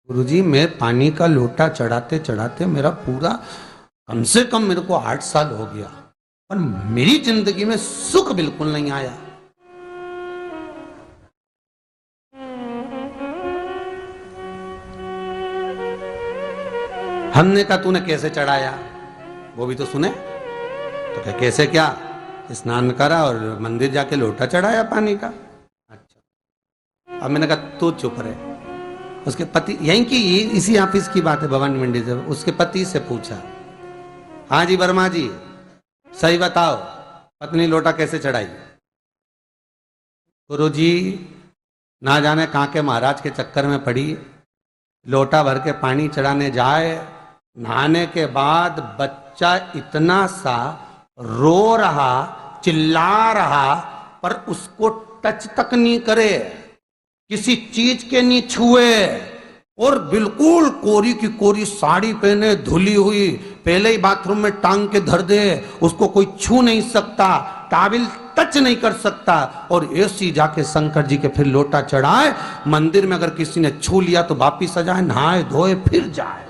गुरुजी, मैं पानी का लोटा चढ़ाते चढ़ाते मेरा पूरा कम से कम मेरे को 8 साल हो गया, पर मेरी जिंदगी में सुख बिल्कुल नहीं आया। हमने कहा तूने कैसे चढ़ाया, वो भी तो सुने। तो क्या कैसे, क्या स्नान करा और मंदिर जाके लोटा चढ़ाया पानी का। अच्छा, अब मैंने कहा तू चुप रहे। उसके पति, यहीं की इसी ऑफिस की बात है, भवानी मंडी से, उसके पति से पूछा, हाँ जी वर्मा जी सही बताओ, पत्नी लोटा कैसे चढ़ाई। गुरुजी, ना जाने कहाँ के महाराज के चक्कर में पड़ी, लोटा भर के पानी चढ़ाने जाए, नहाने के बाद बच्चा इतना सा रो रहा, चिल्ला रहा, पर उसको टच तक नहीं करे, किसी चीज के नहीं छुए, और बिल्कुल कोरी की कोरी साड़ी पहने, धुली हुई, पहले ही बाथरूम में टांग के धर दे, उसको कोई छू नहीं सकता, टाविल टच नहीं कर सकता, और ऐसी जाके शंकर जी के फिर लोटा चढ़ाए। मंदिर में अगर किसी ने छू लिया तो वापिस आ जाए, नहाए धोए फिर जाए।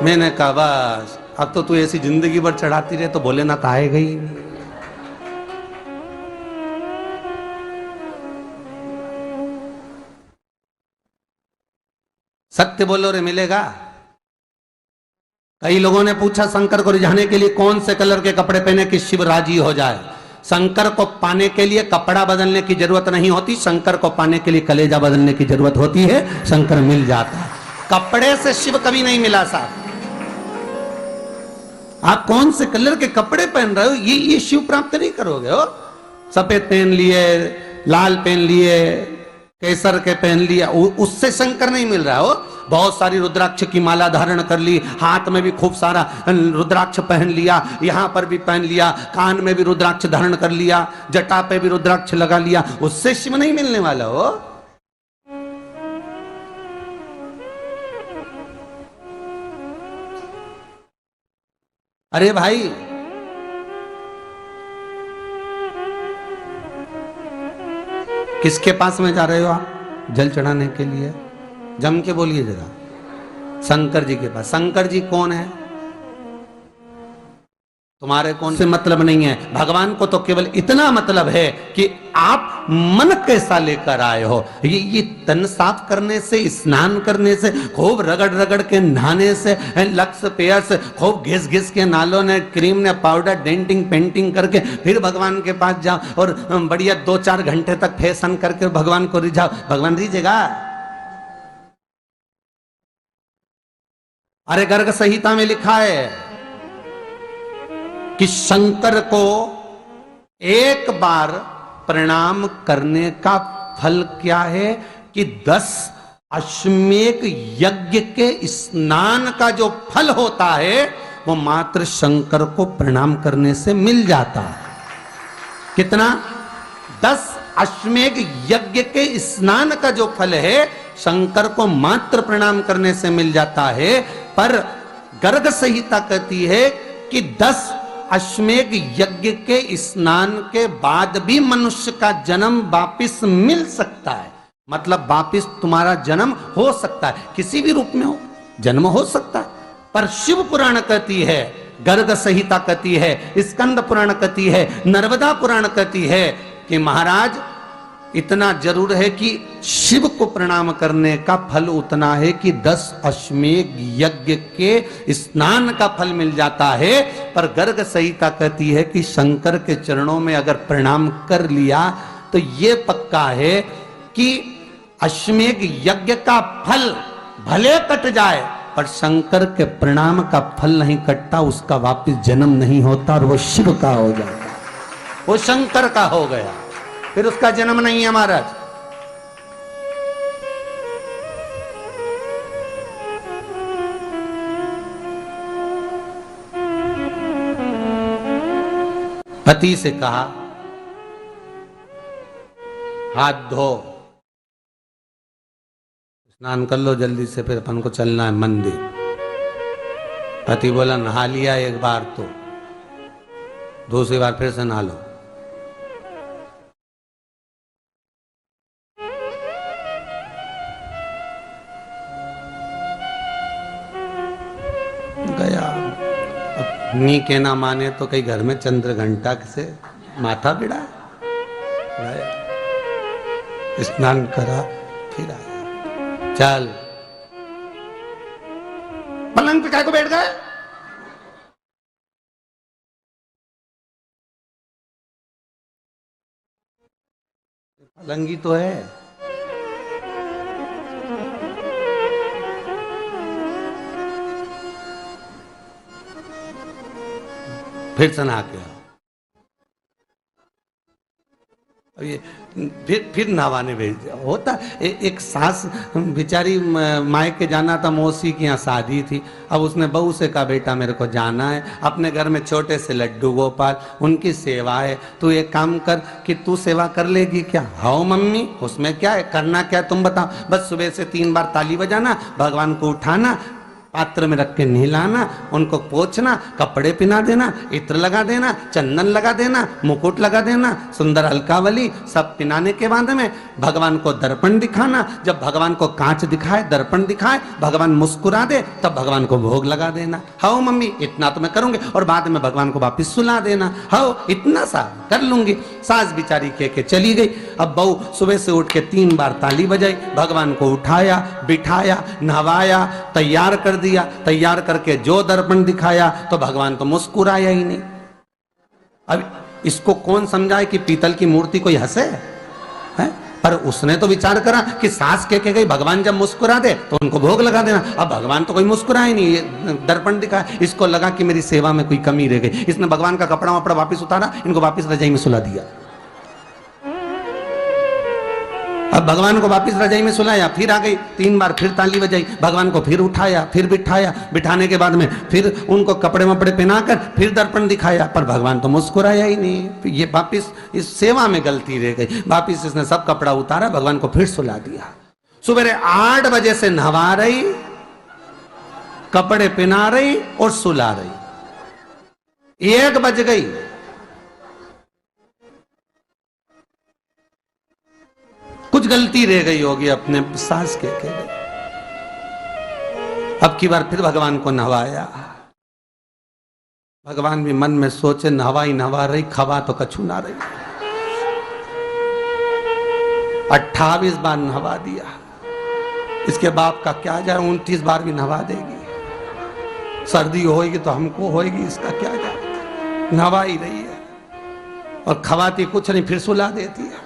मैंने कहा बस अब तो तू ऐसी जिंदगी भर चढ़ाती रहे तो भोलेनाथ आएगा ही नहीं। सत्य बोलो रे, मिलेगा। कई लोगों ने पूछा शंकर को रिझाने के लिए कौन से कलर के कपड़े पहने कि शिव राजी हो जाए। शंकर को पाने के लिए कपड़ा बदलने की जरूरत नहीं होती, शंकर को पाने के लिए कलेजा बदलने की जरूरत होती है, शंकर मिल जाता है। कपड़े से शिव कभी नहीं मिला साहब। आप कौन से कलर के कपड़े पहन रहे हो, ये शिव प्राप्त नहीं करोगे हो। सफेद पहन लिए, लाल पहन लिए, केसर के पहन लिया, उससे शंकर नहीं मिल रहा हो। बहुत सारी रुद्राक्ष की माला धारण कर ली, हाथ में भी खूब सारा रुद्राक्ष पहन लिया, यहां पर भी पहन लिया, कान में भी रुद्राक्ष धारण कर लिया, जटा पे भी रुद्राक्ष लगा लिया, उससे शिव नहीं मिलने वाला हो। अरे भाई, किसके पास में जा रहे हो आप जल चढ़ाने के लिए? जम के बोलिए जरा। शंकर जी के पास। शंकर जी कौन है? तुम्हारे कौन से मतलब नहीं है। भगवान को तो केवल इतना मतलब है कि आप मन कैसा लेकर आए हो। ये तन साफ करने से, स्नान करने से, खूब रगड़ रगड़ के नहाने से, लक्स पेयर से, खूब घिस घिस के नालों ने, क्रीम ने, पाउडर, डेंटिंग पेंटिंग करके फिर भगवान के पास जाओ और बढ़िया 2-4 घंटे तक फैशन करके भगवान को रिझाओ, भगवान रिझेगा? अरे गर्ग संहिता में लिखा है कि शंकर को एक बार प्रणाम करने का फल क्या है कि 10 अश्वमेध यज्ञ के स्नान का जो फल होता है वो मात्र शंकर को प्रणाम करने से मिल जाता है। कितना? 10 अश्वमेध यज्ञ के स्नान का जो फल है शंकर को मात्र प्रणाम करने से मिल जाता है। पर गर्ग संहिता कहती है कि 10 अश्वमेध यज्ञ के स्नान के बाद भी मनुष्य का जन्म वापिस मिल सकता है। मतलब वापिस तुम्हारा जन्म हो सकता है, किसी भी रूप में हो, जन्म हो सकता है। पर शिव पुराण कहती है, गर्ग संहिता कहती है, स्कंद पुराण कहती है, नर्मदा पुराण कहती है कि महाराज इतना जरूर है कि शिव को प्रणाम करने का फल उतना है कि 10 अश्वमेध यज्ञ के स्नान का फल मिल जाता है। पर गर्ग संहिता कहती है कि शंकर के चरणों में अगर प्रणाम कर लिया तो ये पक्का है कि अश्वमेध यज्ञ का फल भले कट जाए पर शंकर के प्रणाम का फल नहीं कटता, उसका वापिस जन्म नहीं होता और वो शिव का हो जाता, वो शंकर का हो गया, फिर उसका जन्म नहीं है महाराज। पति से कहा हाथ धो, स्नान कर लो जल्दी से, फिर अपन को चलना है मंदिर। पति बोला नहा लिया एक बार तो दूसरी बार फिर से नहा लो। नी के ना माने तो कई घर में चंद्र घंटा से माथा बिड़ा स्नान करा फिर आया। चल पलंग पे काय को बैठ गए? पलंगी तो है। फिर से नहा के आओ। अब ये फिर नहवाने भेज दिया। होता एक सास बेचारी मायके जाना था, मौसी की यहाँ शादी थी। अब उसने बहू से कहा बेटा मेरे को जाना है, अपने घर में छोटे से लड्डू गोपाल उनकी सेवा है, तू एक काम कर कि तू सेवा कर लेगी क्या? हाँ मम्मी, उसमें क्या है, करना क्या है तुम बताओ। बस सुबह से 3 बार ताली बजाना, भगवान को उठाना, पात्र में रख के नहलाना, उनको पोंछना, कपड़े पहना देना, इत्र लगा देना, चंदन लगा देना, मुकुट लगा देना, सुंदर अलकावली सब पिनाने के बाद में भगवान को दर्पण दिखाना। जब भगवान को कांच दिखाए, दर्पण दिखाए, भगवान मुस्कुरा दे, तब भगवान को भोग लगा देना। हाँ मम्मी इतना तो मैं करूंगी, और बाद में भगवान को वापिस सुला देना। हाँ इतना सा कर लूंगी। सास बिचारी कह के चली गई। अब बहू सुबह से उठ के 3 बार ताली बजाई, भगवान को उठाया, बिठाया, नहवाया, तैयार कर दिया। तैयार करके जो दर्पण दिखाया तो भगवान तो मुस्कुराया ही नहीं। अब इसको कौन समझाए कि पीतल की मूर्ति कोई हंसे है? पर उसने तो विचार करा कि सास के गई भगवान जब मुस्कुरा दे तो उनको भोग लगा देना। अब भगवान तो कोई मुस्कुराए नहीं, ये दर्पण दिखाया। इसको लगा कि मेरी सेवा में कोई कमी रह गई। इसने भगवान का कपड़ा वपड़ा वापिस उतारा, इनको वापिस रजाई में सुला दिया। अब भगवान को वापिस रजाई में सुलाया, फिर आ गई, 3 बार फिर ताली बजाई, भगवान को फिर उठाया, फिर बिठाया, बिठाने के बाद में फिर उनको कपड़े वपड़े पहनाकर फिर दर्पण दिखाया, पर भगवान तो मुस्कुराया ही नहीं। ये वापिस इस सेवा में गलती रह गई। वापिस इसने सब कपड़ा उतारा, भगवान को फिर सुला दिया। सुबह 8 बजे से नहवा रही, कपड़े पहना रही और सुला रही। 1 बज गई। कुछ गलती रह गई होगी अपने सास के गई। अब की बार फिर भगवान को नहवाया। भगवान भी मन में सोचे नहवाई नहवा रही, खवा तो कछु ना रही। 28 बार नहवा दिया। इसके बाप का क्या जाए, 29 बार भी नहवा देगी। सर्दी होगी तो हमको होगी, इसका क्या जाए। नहवा ही रही है और खवाती कुछ नहीं, फिर सुला देती है,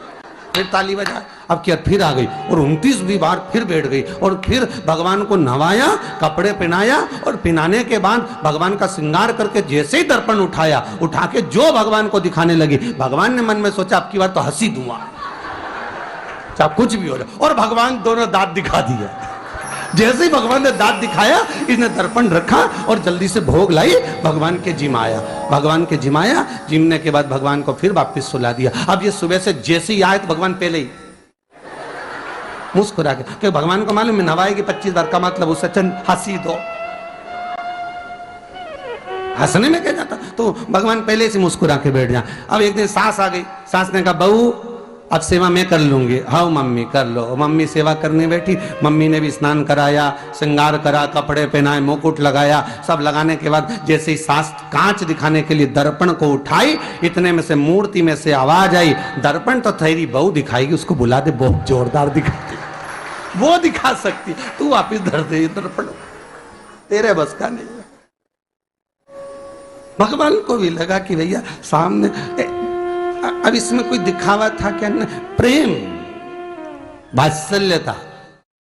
फिर ताली बजा। अब क्या फिर आ गई और 29वीं बार फिर बैठ गई और फिर भगवान को नहवाया, कपड़े पहनाया और पहनाने के बाद भगवान का श्रृंगार करके जैसे ही दर्पण उठाया, उठा के जो भगवान को दिखाने लगी, भगवान ने मन में सोचा अब की बार तो हंसी दूंगा, चाहे कुछ भी हो जाए। और भगवान दोनों दांत दिखा दिए। जैसे ही भगवान ने दांत दिखाया, इसने दर्पण रखा और जल्दी से भोग लाई, भगवान के जिमाया। भगवान के जिमाया, जिमने के बाद भगवान को फिर वापस सुला दिया। अब ये सुबह से जैसे ही आए तो भगवान पहले ही मुस्कुरा के, क्योंकि भगवान को मालूम है नहवाएगी 25 बार का मतलब उससे चंद हंसी दो, हंसने में क्या जाता। तो भगवान पहले से मुस्कुरा के बैठ जाए। अब एक दिन सास आ गई। सास ने कहा बहू अब सेवा मैं कर लूंगी। हाँ मम्मी कर लो। मम्मी सेवा करने बैठी। मम्मी ने भी स्नान कराया, श्रृंगार करा, कपड़े पहनाए, मुकुट लगाया। सब लगाने के बाद जैसे ही सास कांच दिखाने के लिए दर्पण को उठाई, इतने में से मूर्ति में से आवाज आई, दर्पण तो तेरी बहू दिखाएगी, उसको बुला दे, बहुत जोरदार दिखाती, वो दिखा सकती, तू वापिस धर दे दर्पण, तेरे बस का नहीं है। भगवान को भी लगा कि भैया सामने अब इसमें कोई दिखावा था क्या? प्रेम वात्सल्य था।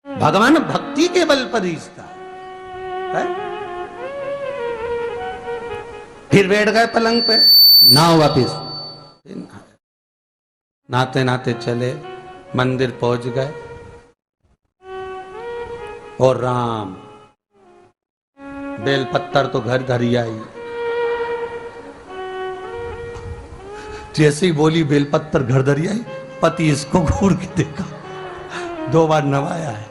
भगवान भक्ति के बल पर रिश्ता है। फिर बैठ गए पलंग पे, नाव वापिस नाते नाते चले, मंदिर पहुंच गए और राम बेलपत्तर तो घर धरी आई। जैसे ही बोली बेलपत्तर घर धरी आई, पति इसको घूर के देखा, 2 बार नवाया है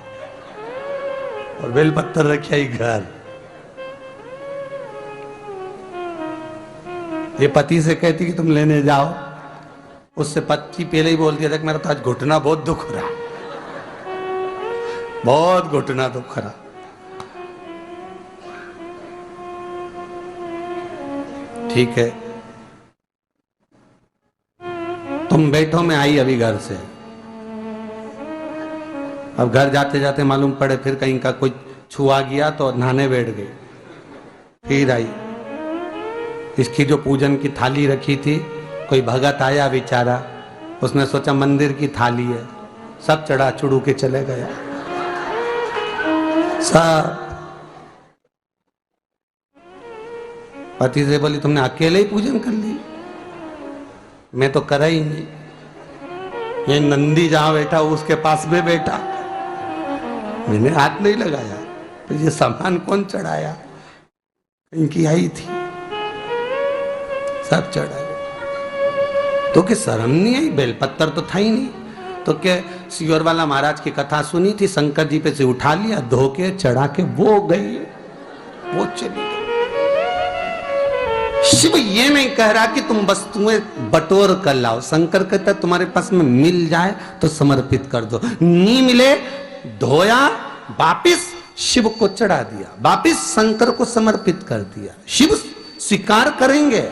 और बेलपत्तर रखी आई घर। ये पति से कहती कि तुम लेने जाओ, उससे पति पहले ही बोल दिया था कि मेरा तो आज घुटना बहुत दुख रहा, बहुत घुटना दुख रहा। ठीक है, तुम बैठो, मैं आई अभी घर से। अब घर जाते जाते मालूम पड़े फिर कहीं का कोई छुआ गया तो नहाने बैठ गई। फिर आई, इसकी जो पूजन की थाली रखी थी, कोई भगत आया बेचारा, उसने सोचा मंदिर की थाली है, सब चढ़ा चुड़ू के चले गया सब। पति से बोली तुमने अकेले ही पूजन कर ली, मैं तो करा ही नहीं। ये नंदी जहां बैठा उसके पास में बैठा, मैंने हाथ नहीं लगाया। तो ये सामान कौन चढ़ाया? इनकी आई थी, सब चढ़ाया। तो क्या शर्म नहीं आई? बेलपत्तर तो था ही नहीं। तो क्या सियोर वाला महाराज की कथा सुनी थी, शंकर जी पे से उठा लिया, धो के चढ़ा के वो गई, वो चली गई। शिव ये नहीं कह रहा कि तुम वस्तुएं बटोर कर लाओ। शंकर कहता तुम्हारे पास में मिल जाए तो समर्पित कर दो, नहीं मिले धोया, वापिस शिव को चढ़ा दिया, वापिस शंकर को समर्पित कर दिया। शिव स्वीकार करेंगे।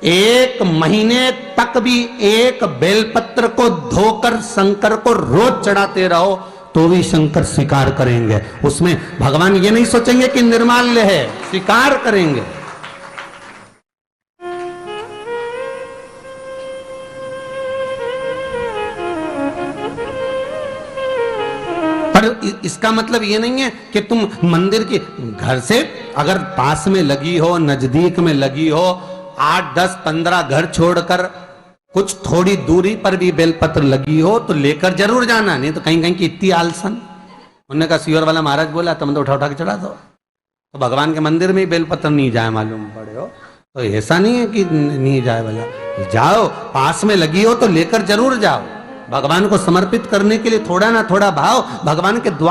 1 महीने तक भी एक बेलपत्र को धोकर शंकर को रोज चढ़ाते रहो तो भी शंकर स्वीकार करेंगे। उसमें भगवान ये नहीं सोचेंगे कि निर्माल्य है, स्वीकार करेंगे। पर इसका मतलब ये नहीं है कि तुम मंदिर के घर से अगर पास में लगी हो, नजदीक में लगी हो, 8, 10, 15 घर छोड़कर कुछ थोड़ी दूरी पर भी बेलपत्र लगी हो तो लेकर जरूर जाना, नहीं तो कहीं कहीं की इतनी आलसन। उन्होंने कहा सियोर वाला महाराज बोला तुम तो उठा उठा के चढ़ा दो, तो भगवान के मंदिर में ही बेलपत्र नहीं जाए मालूम पड़े हो, तो ऐसा नहीं है कि नहीं जाए वाला, जाओ, पास में लगी हो तो लेकर जरूर जाओ। भगवान को समर्पित करने के लिए थोड़ा ना थोड़ा भाव भगवान के द्वार